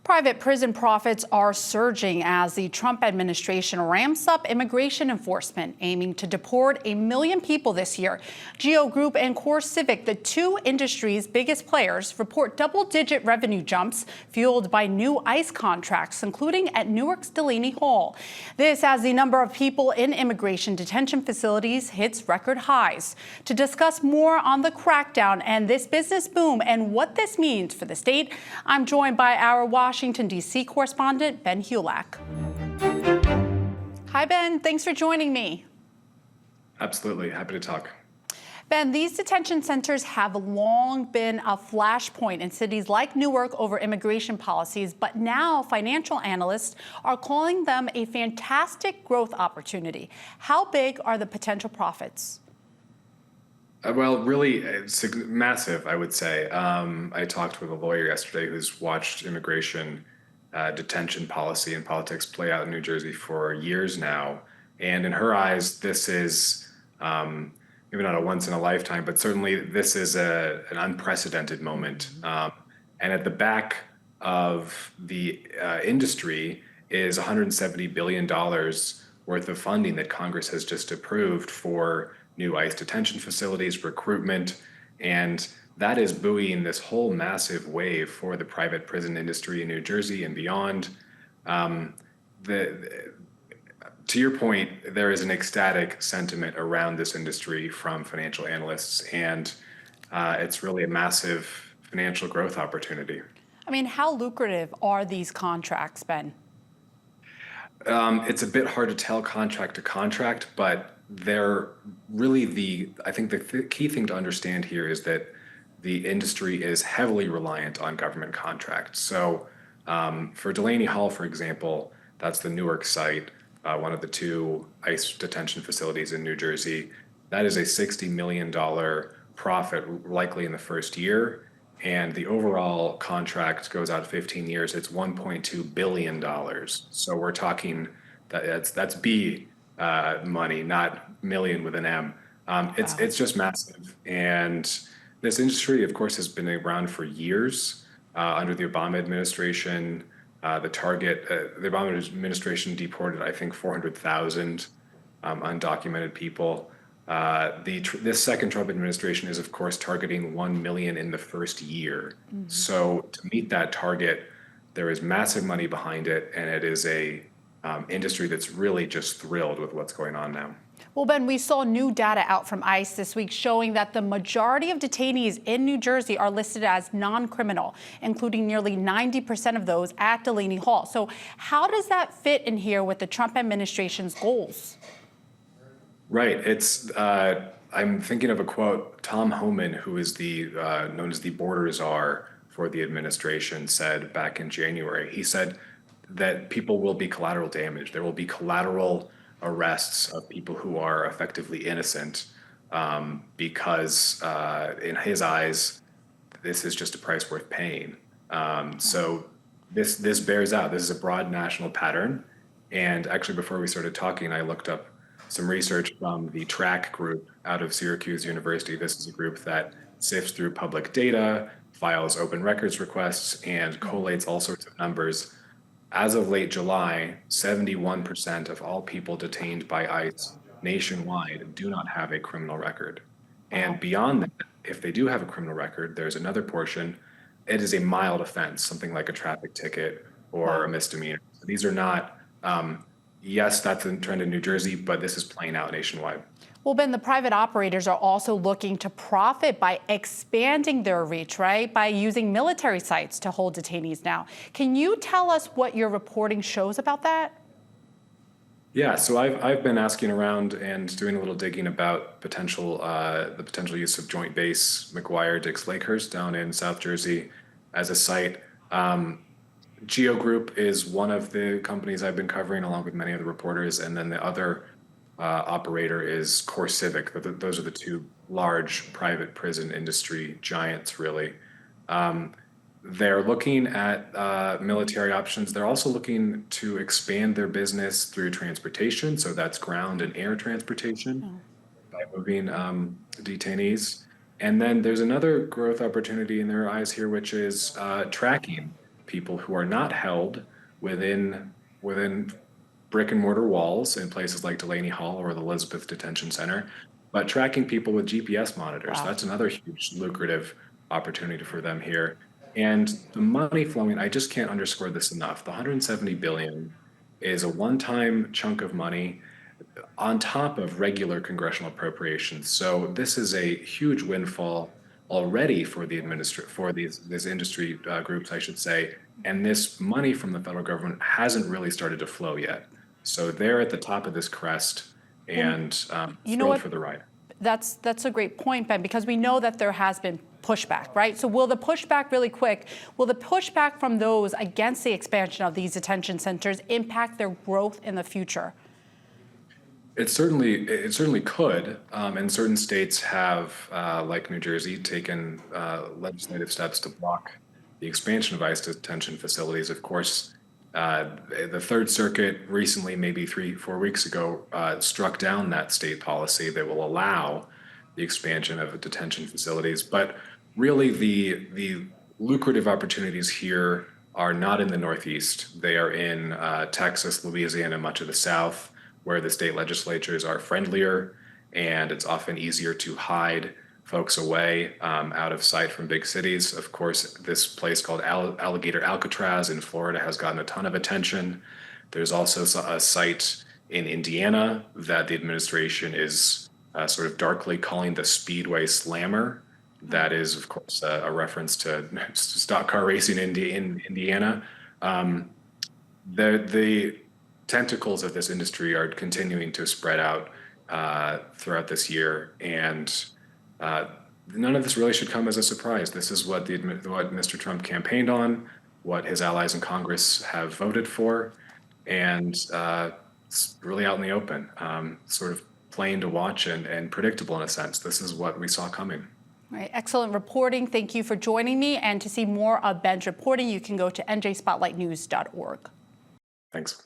Private prison profits are surging as the Trump administration ramps up immigration enforcement, aiming to deport 1 million people this year. GEO Group and CoreCivic, the two industry's biggest players, report double-digit revenue jumps fueled by new ICE contracts, including at Newark's Delaney Hall. This as the number of people in immigration detention facilities hits record highs. To discuss more on the crackdown and this business boom and what this means for the state, I'm joined by our Washington, D.C. correspondent, Ben Hulak. Hi, Ben. Thanks for joining me. Absolutely. Happy to talk. Ben, these detention centers have long been a flashpoint in cities like Newark over immigration policies, but now financial analysts are calling them a fantastic growth opportunity. How big are the potential profits? Well, really, it's massive, I would say. I talked with a lawyer yesterday who's watched immigration detention policy and politics play out in New Jersey for years now. And in her eyes, this is maybe not a once in a lifetime, but certainly this is an unprecedented moment. And at the back of the industry is $170 billion worth of funding that Congress has just approved for new ICE detention facilities, recruitment, and that is buoying this whole massive wave for the private prison industry in New Jersey and beyond. To your point, there is an ecstatic sentiment around this industry from financial analysts, and it's really a massive financial growth opportunity. I mean, how lucrative are these contracts, Ben? It's a bit hard to tell contract to contract, but they're really I think the key thing to understand here is that the industry is heavily reliant on government contracts. So for Delaney Hall, for example, that's the Newark site, one of the two ICE detention facilities in New Jersey. That is a $60 million profit likely in the first year. And the overall contract goes out 15 years. It's $1.2 billion. So we're talking that's B money, not million with an M. It's just massive. And this industry, of course, has been around for years under the Obama administration. The Obama administration deported, I think, 400,000 undocumented people. This second Trump administration is, of course, targeting 1 million in the first year. Mm-hmm. So to meet that target, there is massive money behind it, and it is a industry that's really just thrilled with what's going on now. Well, Ben, we saw new data out from ICE this week showing that the majority of detainees in New Jersey are listed as non-criminal, including nearly 90% of those at Delaney Hall. So how does that fit in here with the Trump administration's goals? Right. I'm thinking of a quote. Tom Homan, who is known as the border czar for the administration, said back in January. He said that people will be collateral damage. There will be collateral arrests of people who are effectively innocent because in his eyes, this is just a price worth paying. So this bears out. This is a broad national pattern. And actually, before we started talking, I looked up some research from the TRAC group out of Syracuse University. This is a group that sifts through public data, files open records requests, and collates all sorts of numbers. As of late July, 71% of all people detained by ICE nationwide do not have a criminal record. And beyond that, if they do have a criminal record, there's another portion. It is a mild offense, something like a traffic ticket or a misdemeanor. These are not, yes, that's a trend in New Jersey, but this is playing out nationwide. Well, Ben, the private operators are also looking to profit by expanding their reach, right? By using military sites to hold detainees now. Can you tell us what your reporting shows about that? Yeah, so I've been asking around and doing a little digging about the potential use of Joint Base McGuire-Dix Lakehurst down in South Jersey as a site. GEO Group is one of the companies I've been covering along with many of the reporters, and then the other operator is CoreCivic. Those are the two large private prison industry giants, really. They're looking at military options. They're also looking to expand their business through transportation. So that's ground and air transportation by moving detainees. And then there's another growth opportunity in their eyes here, which is tracking people who are not held within brick and mortar walls in places like Delaney Hall or the Elizabeth Detention Center, but tracking people with GPS monitors. Wow. That's another huge lucrative opportunity for them here. And the money flowing, I just can't underscore this enough. The 170 billion is a one-time chunk of money on top of regular congressional appropriations. So this is a huge windfall already for the these industry groups, I should say. And this money from the federal government hasn't really started to flow yet. So they're at the top of this crest and You know thrilled what? for the ride. That's a great point, Ben, because we know that there has been pushback, right? So will the pushback, really quick, will the pushback from those against the expansion of these detention centers impact their growth in the future? It certainly could, and certain states have, like New Jersey, taken legislative steps to block the expansion of ICE detention facilities. Of course, the Third Circuit recently, maybe 3-4 weeks ago, struck down that state policy that will allow the expansion of detention facilities. But really, the lucrative opportunities here are not in the Northeast. They are in Texas, Louisiana, much of the South, where the state legislatures are friendlier and it's often easier to hide folks away out of sight from big cities. Of course, this place called Alligator Alcatraz in Florida has gotten a ton of attention. There's also a site in Indiana that the administration is sort of darkly calling the Speedway Slammer. That is, of course, a reference to stock car racing in Indiana. The tentacles of this industry are continuing to spread out throughout this year, and none of this really should come as a surprise. This is what Mr. Trump campaigned on, what his allies in Congress have voted for, and it's really out in the open, sort of plain to watch and predictable in a sense. This is what we saw coming. Right, excellent reporting. Thank you for joining me. And to see more of Ben's reporting, you can go to njspotlightnews.org. Thanks.